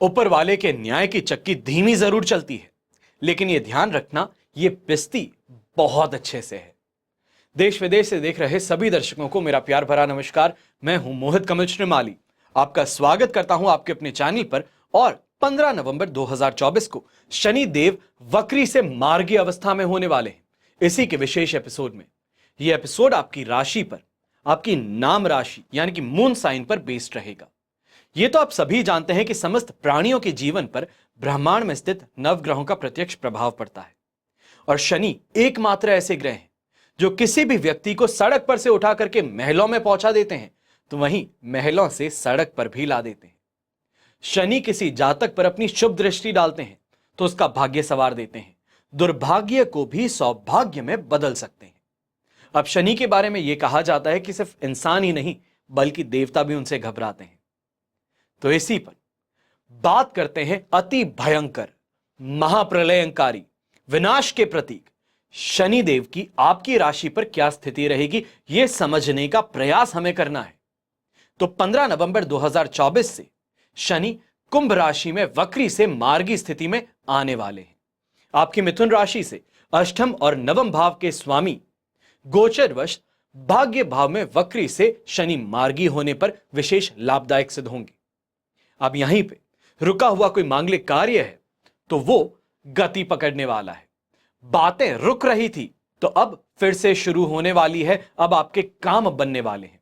ऊपर वाले के न्याय की चक्की धीमी जरूर चलती है, लेकिन यह ध्यान रखना, यह पिसती बहुत अच्छे से है। देश विदेश से देख रहे सभी दर्शकों को मेरा प्यार भरा नमस्कार। मैं हूं मोहित कमल श्रीमाली। आपका स्वागत करता हूं आपके अपने चैनल पर। और 15 नवंबर 2024 को शनि देव वक्री से मार्गी अवस्था में होने वाले हैं। इसी के विशेष एपिसोड में, यह एपिसोड आपकी राशि पर, आपकी नाम राशि यानी कि मून साइन पर बेस्ड रहेगा। यह तो आप सभी जानते हैं कि समस्त प्राणियों के जीवन पर ब्रह्मांड में स्थित नवग्रहों का प्रत्यक्ष प्रभाव पड़ता है। और शनि एकमात्र ऐसे ग्रह हैं जो किसी भी व्यक्ति को सड़क पर से उठा करके महलों में पहुंचा देते हैं, तो वहीं महलों से सड़क पर भी ला देते हैं। शनि किसी जातक पर अपनी शुभ दृष्टि डालते हैं तो उसका भाग्य संवार देते हैं, दुर्भाग्य को भी सौभाग्य में बदल सकते हैं। अब शनि के बारे में यह कहा जाता है कि सिर्फ इंसान ही नहीं बल्कि देवता भी उनसे घबराते हैं। तो इसी पर बात करते हैं अति भयंकर, महाप्रलयंकारी, विनाश के प्रतीक शनि देव की आपकी राशि पर क्या स्थिति रहेगी, यह समझने का प्रयास हमें करना है। तो 15 नवंबर 2024 से शनि कुंभ राशि में वक्री से मार्गी स्थिति में आने वाले हैं। आपकी मिथुन राशि से अष्टम और नवम भाव के स्वामी गोचरवश भाग्य भाव में वक्री से शनि मार्गी होने पर विशेष लाभदायक सिद्ध होंगे। अब यहीं पे रुका हुआ कोई मांगलिक कार्य है तो वो गति पकड़ने वाला है। बातें रुक रही थी तो अब फिर से शुरू होने वाली है। अब आपके काम बनने वाले हैं।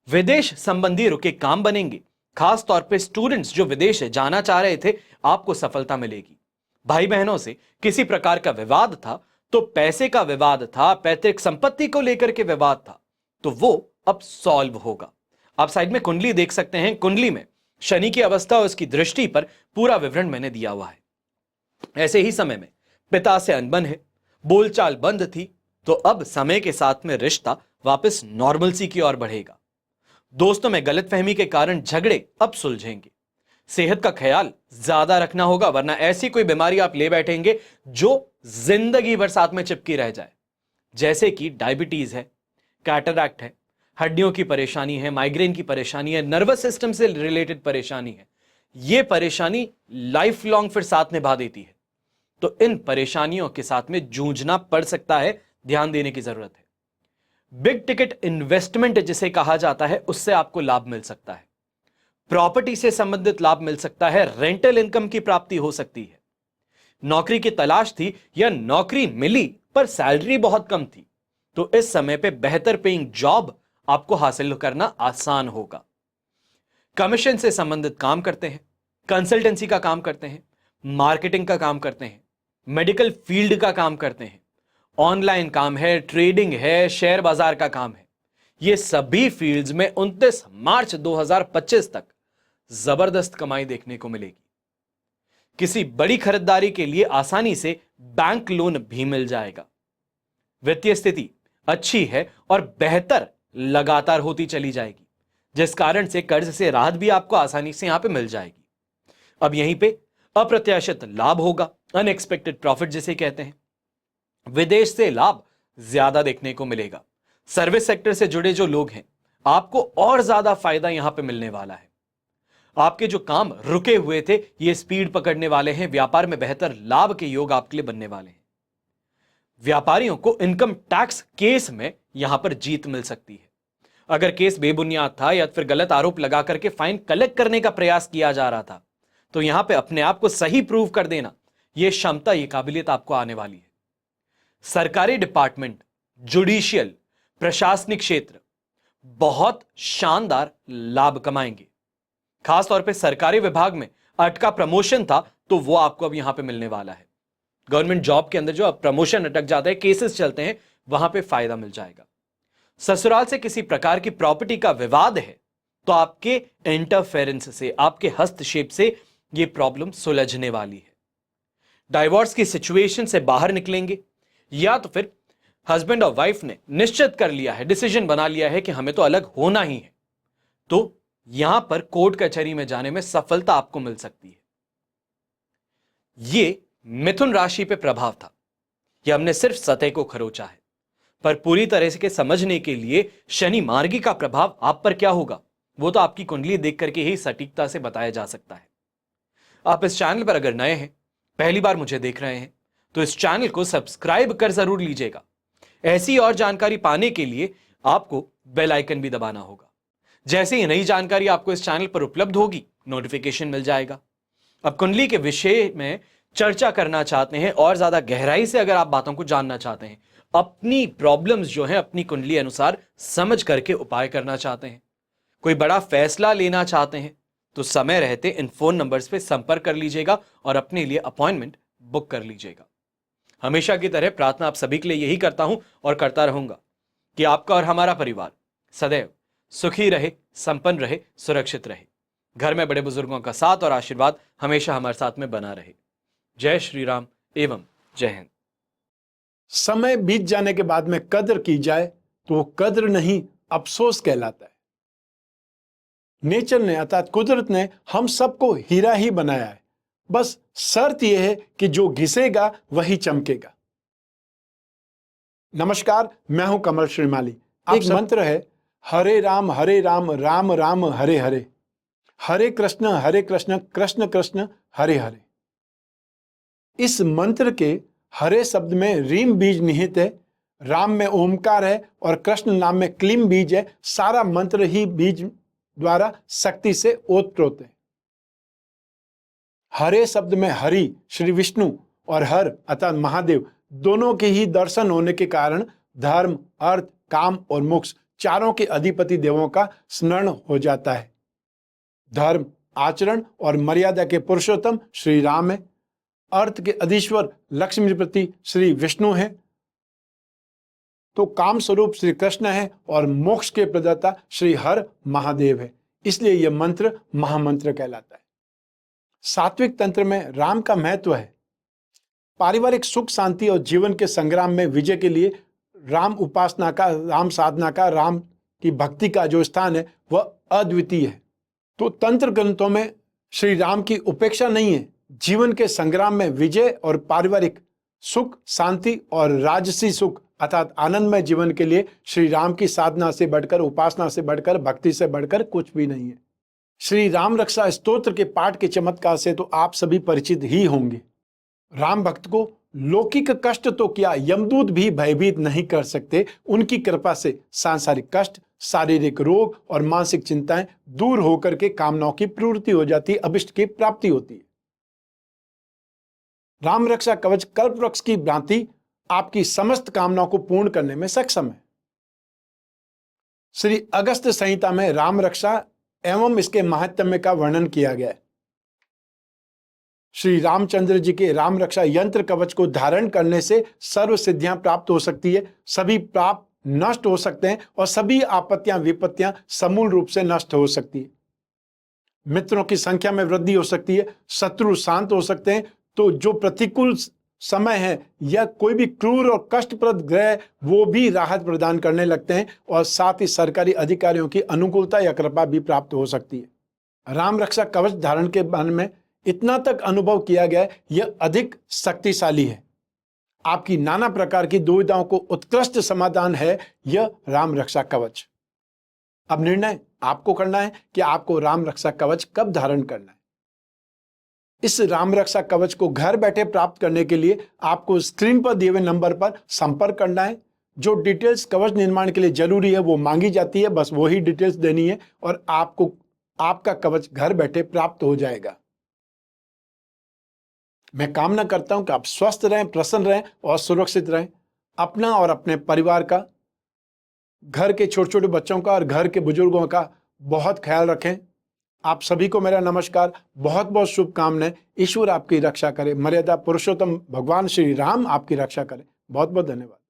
विदेश संबंधी रुके काम बनेंगे। खास तौर पे स्टूडेंट्स जो विदेश जाना चाह रहे थे, आपको सफलता मिलेगी। भाई बहनों से किसी प्रकार का विवाद था, तो पैसे का विवाद था, पैतृक संपत्ति को लेकर के विवाद था, तो वो अब सॉल्व होगा। आप साइड में कुंडली देख सकते हैं। कुंडली में शनि की अवस्था और उसकी दृष्टि पर पूरा विवरण मैंने दिया हुआ है। ऐसे ही समय में पिता से अनबन है, बोलचाल बंद थी, तो अब समय के साथ में रिश्ता वापस नॉर्मलसी की ओर बढ़ेगा। दोस्तों में गलतफहमी के कारण झगड़े अब सुलझेंगे। सेहत का ख्याल ज्यादा रखना होगा, वरना ऐसी कोई बीमारी आप ले बैठेंगे जो जिंदगी भर साथ में चिपकी रह जाए, जैसे कि डायबिटीज है, कैटरैक्ट है, हड्डियों की परेशानी है, माइग्रेन की परेशानी है, नर्वस सिस्टम से रिलेटेड परेशानी है। यह परेशानी लाइफ लॉन्ग फिर साथ निभा देती है, तो इन परेशानियों के साथ में जूझना पड़ सकता है। ध्यान देने की जरूरत है। बिग टिकट इन्वेस्टमेंट जिसे कहा जाता है, उससे आपको लाभ मिल सकता है। प्रॉपर्टी से संबंधित लाभ मिल सकता है। रेंटल इनकम की प्राप्ति हो सकती है। नौकरी की तलाश थी या नौकरी मिली पर सैलरी बहुत कम थी, तो इस समय पे बेहतर पेइंग जॉब आपको हासिल करना आसान होगा। कमीशन से संबंधित काम करते हैं, कंसल्टेंसी का काम करते हैं, मार्केटिंग का काम करते हैं, मेडिकल फील्ड का काम करते हैं, ऑनलाइन काम है, ट्रेडिंग है, शेयर बाजार का काम है, ये सभी फील्ड्स में 29 मार्च 2025 तक जबरदस्त कमाई देखने को मिलेगी। किसी बड़ी खरीदारी के लिए आसानी से बैंक लोन भी मिल जाएगा। वित्तीय स्थिति अच्छी है और बेहतर लगातार होती चली जाएगी, जिस कारण से कर्ज से राहत भी आपको आसानी से यहां पे मिल जाएगी। अब यहीं पे अप्रत्याशित लाभ होगा, अनएक्सपेक्टेड प्रॉफिट जिसे कहते हैं। विदेश से लाभ ज्यादा देखने को मिलेगा। सर्विस सेक्टर से जुड़े जो लोग हैं, आपको और ज्यादा फायदा यहां पे मिलने वाला है। आपके जो काम रुके हुए थे, ये स्पीड पकड़ने वाले हैं। व्यापार में बेहतर लाभ के योग आपके लिए बनने वाले हैं। व्यापारियों को इनकम टैक्स केस में यहां पर जीत मिल सकती है। अगर केस बेबुनियाद था या फिर गलत आरोप लगा करके फाइन कलेक्ट करने का प्रयास किया जा रहा था, तो यहां पे अपने आप को सही प्रूव कर देना, यह क्षमता, यह काबिलियत आपको आने वाली है। सरकारी डिपार्टमेंट, जुडिशियल, प्रशासनिक क्षेत्र बहुत शानदार लाभ कमाएंगे। खासतौर पे सरकारी विभाग में अटका प्रमोशन था, तो वो आपको अब यहां पे मिलने वाला है। गवर्नमेंट जॉब के अंदर जो अब प्रमोशन अटक जाता है, केसेस चलते हैं, वहां पे फायदा मिल जाएगा। ससुराल से किसी प्रकार की प्रॉपर्टी का विवाद है, तो आपके इंटरफेरेंस से, आपके हस्तक्षेप से यह प्रॉब्लम सुलझने वाली है। डाइवोर्स की सिचुएशन से बाहर निकलेंगे, या तो फिर हस्बैंड और वाइफ ने निश्चित कर लिया है, डिसीजन बना लिया है कि हमें तो अलग होना ही है, तो यहां पर कोर्ट कचहरी में जाने में सफलता आपको मिल सकती है। यह मिथुन राशि पे प्रभाव था। यह हमने सिर्फ सतह को खरोचा है, पर पूरी तरह से समझने के लिए शनि मार्गी का प्रभाव आप पर क्या होगा, वो तो आपकी कुंडली देख करके ही सटीकता से बताया जा सकता है। आप इस चैनल पर अगर नए हैं, पहली बार मुझे देख रहे हैं, तो इस चैनल को सब्सक्राइब कर जरूर लीजिएगा। ऐसी और जानकारी पाने के लिए आपको बेल आइकन भी दबाना होगा। जैसे ही नई जानकारी आपको इस चैनल पर उपलब्ध होगी, नोटिफिकेशन मिल जाएगा। अब कुंडली के विषय में चर्चा करना चाहते हैं और ज्यादा गहराई से अगर आप बातों को जानना चाहते हैं, अपनी प्रॉब्लम्स जो हैं अपनी कुंडली अनुसार समझ करके उपाय करना चाहते हैं, कोई बड़ा फैसला लेना चाहते हैं, तो समय रहते इन फोन नंबर्स पे संपर्क कर लीजिएगा और अपने लिए अपॉइंटमेंट बुक कर लीजिएगा। हमेशा की तरह प्रार्थना आप सभी के लिए यही करता हूं और करता रहूंगा कि आपका और हमारा परिवार सदैव सुखी रहे, संपन्न रहे, सुरक्षित रहे। घर में बड़े बुजुर्गों का साथ और आशीर्वाद हमेशा हमारे साथ में बना रहे। जय श्री राम एवं जय हिंद। समय बीत जाने के बाद में कद्र की जाए तो वो कद्र नहीं, अफसोस कहलाता है। नेचर ने अर्थात कुदरत ने हम सबको हीरा ही बनाया है, बस शर्त यह है कि जो घिसेगा वही चमकेगा। नमस्कार, मैं हूं कमल श्रीमाली। एक मंत्र है, हरे राम राम राम हरे हरे, हरे कृष्ण कृष्ण कृष्ण हरे हरे। इस मंत्र के हरे शब्द में रीम बीज निहित है, राम में ओमकार है और कृष्ण नाम में क्लीम बीज है। सारा मंत्र ही बीज द्वारा शक्ति से ओतप्रोत है। हरे शब्द में हरि श्री विष्णु और हर अर्थात महादेव दोनों के ही दर्शन होने के कारण धर्म, अर्थ, काम और मोक्ष चारों के अधिपति देवों का स्मरण हो जाता है। धर्म, आचरण और मर्यादा के पुरुषोत्तम श्री राम है, अर्थ के अधीश्वर लक्ष्मीपति श्री विष्णु है, तो काम स्वरूप श्री कृष्ण है और मोक्ष के प्रदाता श्री हर महादेव है। इसलिए यह मंत्र महामंत्र कहलाता है। सात्विक तंत्र में राम का महत्व है। पारिवारिक सुख शांति और जीवन के संग्राम में विजय के लिए राम उपासना का, राम साधना का, राम की भक्ति का जो स्थान है वह अद्वितीय है। तो तंत्र ग्रंथों में श्री राम की उपेक्षा नहीं है। जीवन के संग्राम में विजय और पारिवारिक सुख शांति और राजसी सुख अर्थात आनंदमय जीवन के लिए श्री राम की साधना से बढ़कर, उपासना से बढ़कर, भक्ति से बढ़कर कुछ भी नहीं है। श्री राम रक्षा स्तोत्र के पाठ के चमत्कार से तो आप सभी परिचित ही होंगे। राम भक्त को लौकिक कष्ट तो क्या, यमदूत भी भयभीत नहीं कर सकते। उनकी कृपा से सांसारिक कष्ट, शारीरिक रोग और मानसिक चिंताएं दूर होकर के कामनाओं की पूर्ति हो जाती, अभिष्ट की प्राप्ति होती है। राम रक्षा कवच कल्प वृक्ष की भांति आपकी समस्त कामनाओं को पूर्ण करने में सक्षम है। श्री अगस्त्य संहिता में राम रक्षा एवं इसके महात्म्य का वर्णन किया गया है। श्री रामचंद्र जी के राम रक्षा यंत्र कवच को धारण करने से सर्व सिद्धियां प्राप्त हो सकती है, सभी पाप नष्ट हो सकते हैं और सभी आपत्तियां विपत्तियां समूल रूप से नष्ट हो सकती है। मित्रों की संख्या में वृद्धि हो सकती है, शत्रु शांत हो सकते हैं। तो जो प्रतिकूल समय है या कोई भी क्रूर और कष्टप्रद ग्रह वो भी राहत प्रदान करने लगते हैं और साथ ही सरकारी अधिकारियों की अनुकूलता या कृपा भी प्राप्त हो सकती है। राम रक्षा कवच धारण के बारे में इतना तक अनुभव किया गया है, यह अधिक शक्तिशाली है। आपकी नाना प्रकार की दुविधाओं को उत्कृष्ट समाधान है यह राम रक्षा कवच। अब निर्णय आपको करना है कि आपको राम रक्षा कवच कब धारण करना है। इस राम रक्षा कवच को घर बैठे प्राप्त करने के लिए आपको स्क्रीन पर दिए हुए नंबर पर संपर्क करना है। जो डिटेल्स कवच निर्माण के लिए जरूरी है वो मांगी जाती है, बस वही डिटेल्स देनी है और आपको आपका कवच घर बैठे प्राप्त हो जाएगा। मैं कामना करता हूं कि आप स्वस्थ रहें, प्रसन्न रहें और सुरक्षित रहें। अपना और अपने परिवार का, घर के छोटे छोटे बच्चों का और घर के बुजुर्गों का बहुत ख्याल रखें। आप सभी को मेरा नमस्कार, बहुत बहुत शुभकामनाएं। ईश्वर आपकी रक्षा करे, मर्यादा पुरुषोत्तम भगवान श्री राम आपकी रक्षा करे। बहुत बहुत धन्यवाद।